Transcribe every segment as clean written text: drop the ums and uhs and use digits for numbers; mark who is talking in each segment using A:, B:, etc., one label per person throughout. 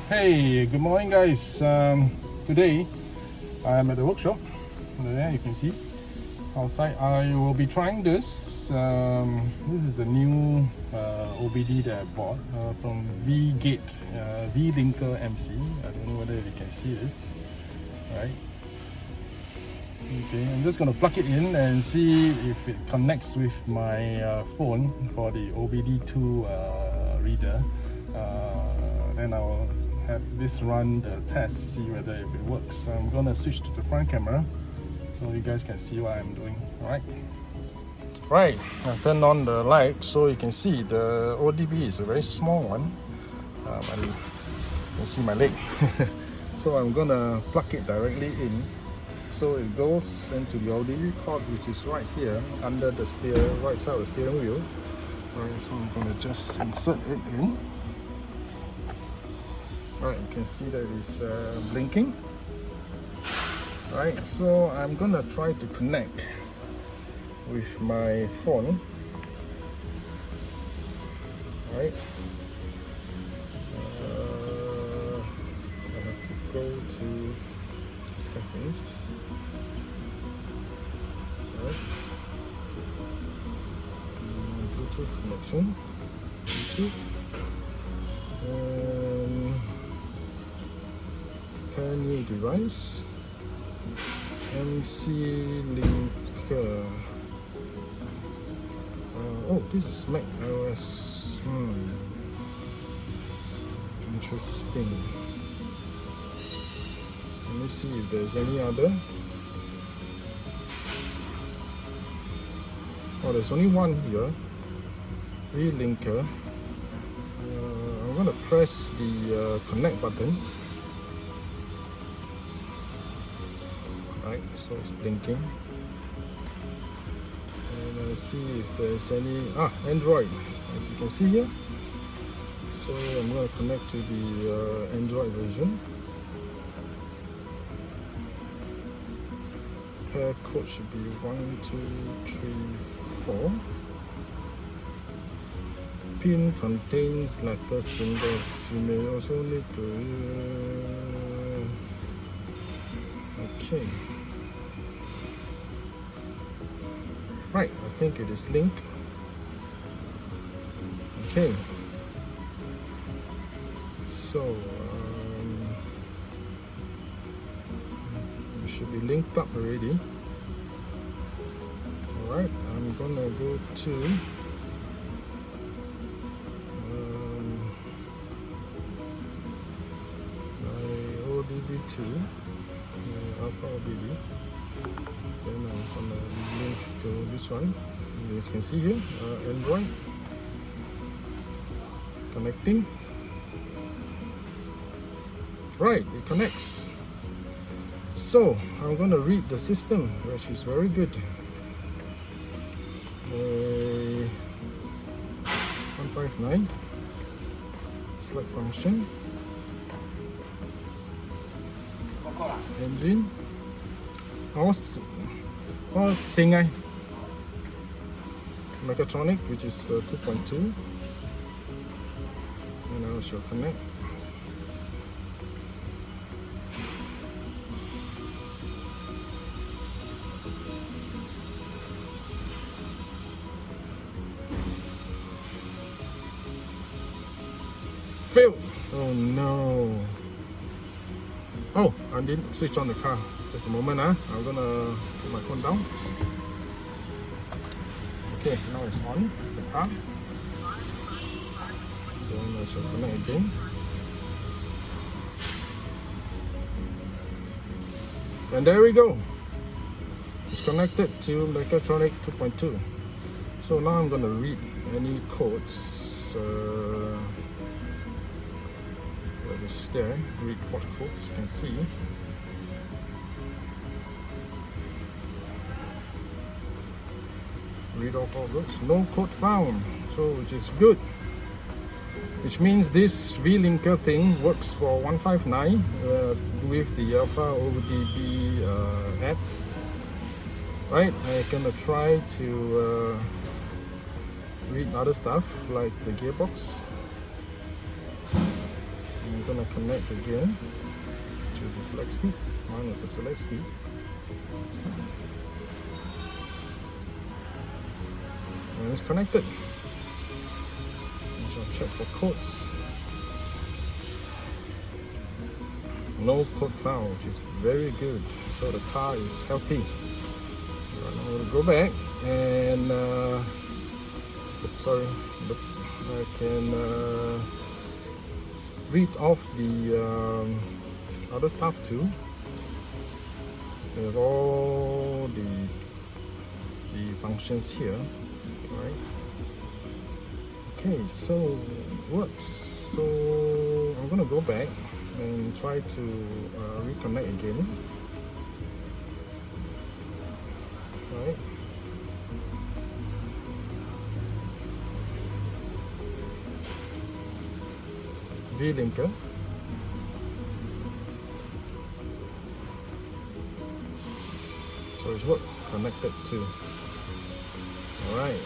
A: Hey, good morning guys. Today I'm at the workshop. There you can see outside. I will be trying this. This is the new OBD that I bought from Vgate, vLinker MC. I don't know whether you can see this, right? Okay, I'm just going to plug it in and see if it connects with my phone for the OBD2 reader. Then I'll have this run the test, see whether if it works. So I'm gonna switch to the front camera so you guys can see what I'm doing. Right, I've turned on the light so you can see the ODB is a very small one. And you can see my leg. So I'm gonna plug it directly in. So it goes into the ODB port, which is right here under the right side of the steering wheel. Right, so I'm gonna just insert it in. Right, you can see that it's blinking. Right, so I'm gonna try to connect with my phone. Right, I have to go to settings. Right, Bluetooth connection, Bluetooth. Pair new device, vLinker. Oh, this is Mac OS. Interesting. Let me see if there's any other. Oh, there's only one here. vLinker. I'm gonna press the connect button. Right, so it's blinking, and let's see if there's any Android, as you can see here. So I'm going to connect to the Android version. Pair code should be 1, 2, 3, 4. Pin contains letter symbols. You may also need to okay. Right, I think it is linked. Okay. So it should be linked up already. Alright, I'm gonna go to my ODB2. Alfa Romeo. Then I'm gonna link to this one. As you can see here, Android connecting. Right, it connects. So I'm gonna read the system, which is very good. 159 select function. Engine. Sing mechatronic, which is 2.2, and I shall connect. Failed. Oh no. Oh, I didn't switch on the car. Just a moment, I'm gonna put my phone down. Okay, now it's on the car. Then I shall connect again. And there we go. It's connected to Mechatronic 2.2. So now I'm gonna read any codes. That is there. Read 4 codes. You can see. Read all those. No code found, so which is good. Which means this vLinker thing works for 159 with the Alfa ODB app. Right, I'm gonna try to read other stuff like the gearbox. I'm gonna connect again to the select speed. Mine is the select speed. And it's connected. So check for codes. No code found, which is very good. So the car is healthy. Right, I'm going to go back and I can read off the other stuff too. We have all the functions here. Right. Okay, so it works. So I'm gonna go back and try to reconnect again. Right. vLinker. So it's worked, connected to. Alright.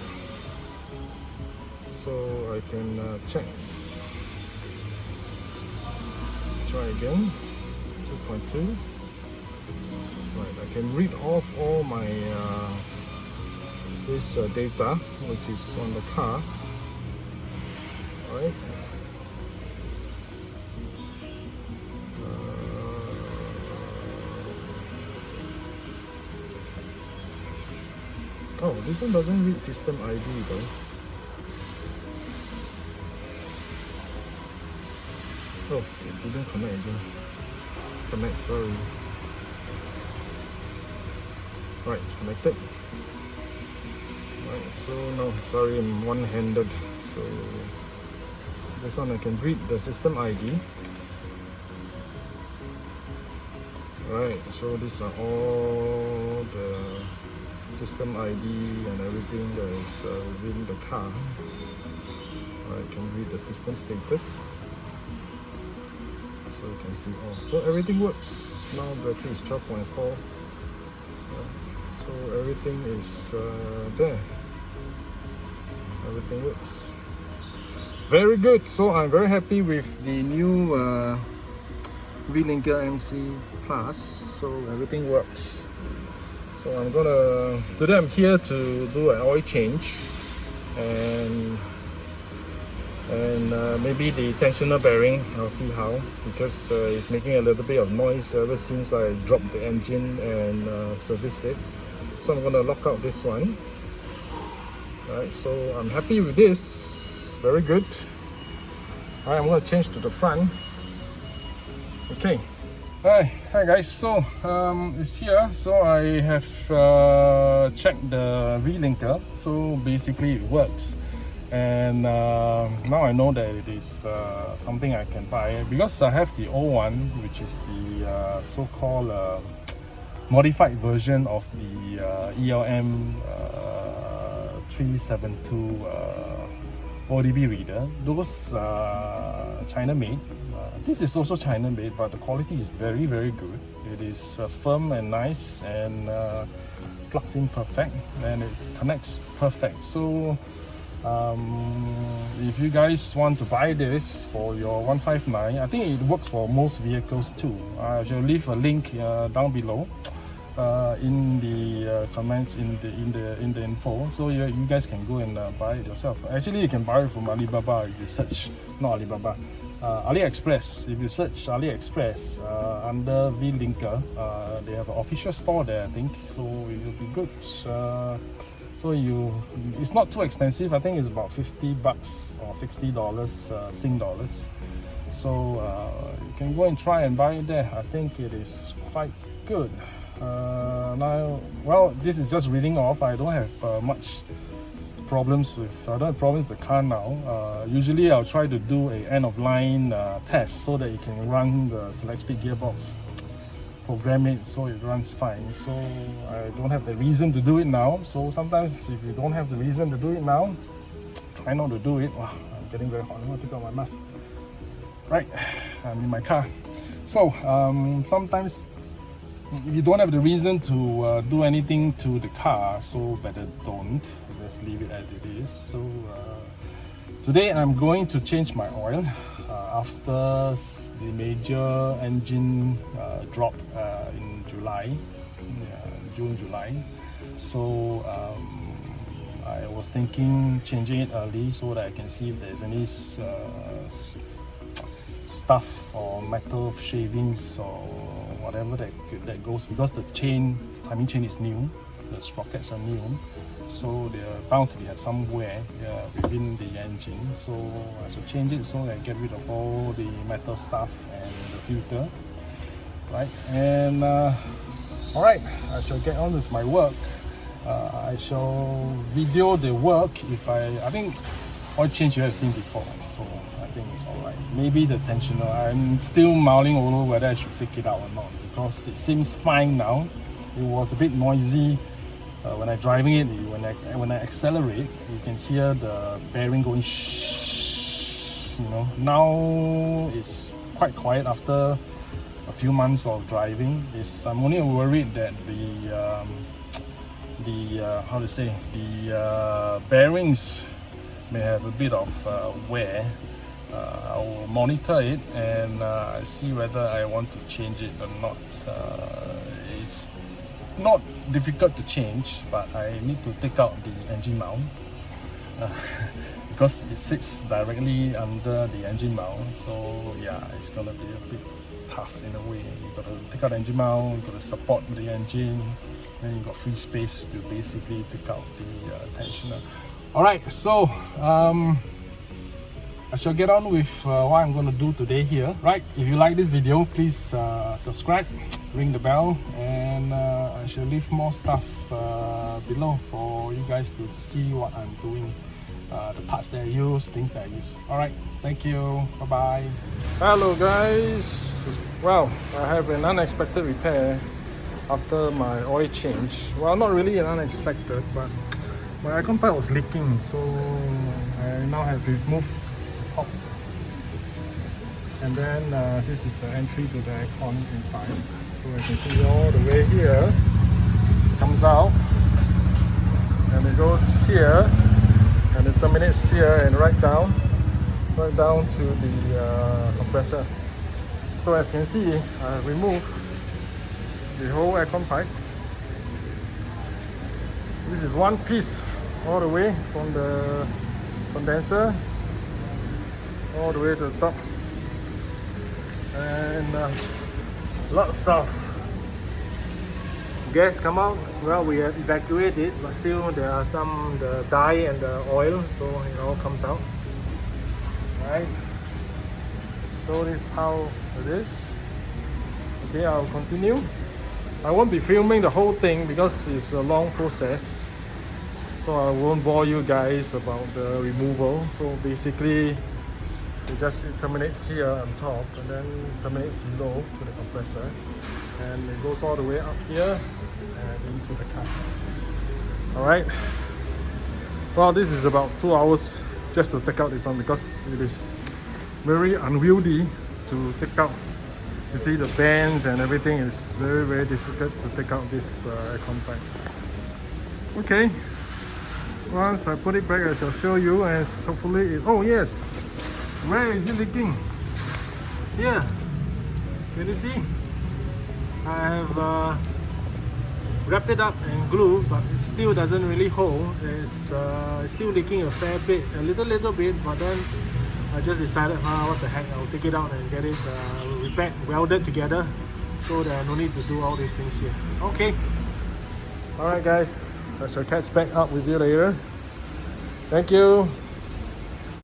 A: So I can check. Try again. 2.2. Right, I can read off all my this data which is on the car. Right. Oh, this one doesn't read system ID though. Oh, it didn't connect again. Connect, sorry. Right, it's connected. Right, so no, sorry, I'm one-handed. So this one I can read the system ID. Right, so these are all the system ID and everything that is within the car. I can read the system status. So you can see, oh, so everything works. Now battery is 12.4. So everything is there. Everything works. Very good. So I'm very happy with the new vLinker MC Plus. So everything works. So today I'm here to do an oil change and maybe the tensioner bearing. I'll see how, because it's making a little bit of noise ever since I dropped the engine and serviced it. So I'm going to lock out this one. Alright, so I'm happy with this. Very good. Alright, I'm going to change to the front. Okay. Hi guys, so it's here. So I have checked the vLinker. So basically it works. And now I know that it is something I can buy, because I have the old one, which is the so-called modified version of the ELM 372 ODB reader. Those China made. This is also China made, but the quality is very good. It is firm and nice, and plugs in perfect, and it connects perfect. So if you guys want to buy this for your 159, I think it works for most vehicles too. I shall leave a link down below in the comments, in the info, so you guys can go and buy it yourself. Actually, you can buy it from Alibaba if you search, not Alibaba, AliExpress. If you search AliExpress under vLinker, they have an official store there, I think, so it will be good. So it's not too expensive. I think it's about $50 or $60 Sing dollars. So you can go and try and buy it there. I think it is quite good. Now, well, this is just reading off. I don't have much problems with. I don't have problems with the car now. Usually, I'll try to do a end-of-line test so that you can run the select speed gearbox, program it so it runs fine. So I don't have the reason to do it now. So sometimes if you don't have the reason to do it now, try not to do it. Wow, I'm getting very hot. I'm going to take out my mask. Right, I'm in my car. So sometimes if you don't have the reason to do anything to the car, so better don't. Just leave it as it is. So today I'm going to change my oil. after the major engine drop in July, June, July. So I was thinking changing it early so that I can see if there's any stuff or metal shavings or whatever that goes, because the timing chain is new, the sprockets are new, so they're bound to have some wear within the engine. So I should change it so I get rid of all the metal stuff and the filter, right? And alright, I shall get on with my work. I shall video the work. If I think oil change you have seen before, so I think it's alright. Maybe the tensioner, I'm still mulling over whether I should take it out or not, because it seems fine now. It was a bit noisy when I'm driving it. When I accelerate, you can hear the bearing going shh, you know. Now it's quite quiet after a few months of driving. I'm only worried that the bearings may have a bit of wear. I'll monitor it and see whether I want to change it or not. It's not difficult to change, but I need to take out the engine mount because it sits directly under the engine mount. So yeah, it's gonna be a bit tough in a way. You've got to take out the engine mount, you've got to support the engine, then you've got free space to basically take out the tensioner. Alright, so I shall get on with what I'm going to do today here. Right, if you like this video, please subscribe, ring the bell, and I shall leave more stuff below for you guys to see what I'm doing, the parts that I use, things that I use. Alright, thank you, bye bye. Hello guys. Well, I have an unexpected repair after my oil change. Well, not really an unexpected, but my aircon pipe was leaking, so I now have removed the top, and then this is the entry to the aircon inside. So you can see all the way here, comes out, and it goes here, and it terminates here, and right down to the compressor. So as you can see, I removed the whole aircon pipe. This is one piece all the way from the condenser all the way to the top, and lots of gas come out. Well, we have evacuated, but still there are some, the dye and the oil, so it all comes out. Right, so this is how it is. Okay, I'll continue. I won't be filming the whole thing because it's a long process, so I won't bore you guys about the removal. So basically it terminates here on top and then terminates below to the compressor, and it goes all the way up here and into the car. Alright, well, this is about 2 hours just to take out this one because it is very unwieldy to take out. You see the bands and everything is very, very difficult to take out this aircon pipe. Okay, once I put it back, I shall show you, and hopefully oh yes, where is it leaking? Here, can you see? I have wrapped it up and glued, but it still doesn't really hold. It's still leaking a fair bit, a little bit, but then I just decided, what the heck, I'll take it out and get it repaired, welded together, so there are no need to do all these things here. Okay, alright guys, I shall catch back up with you later. Thank you.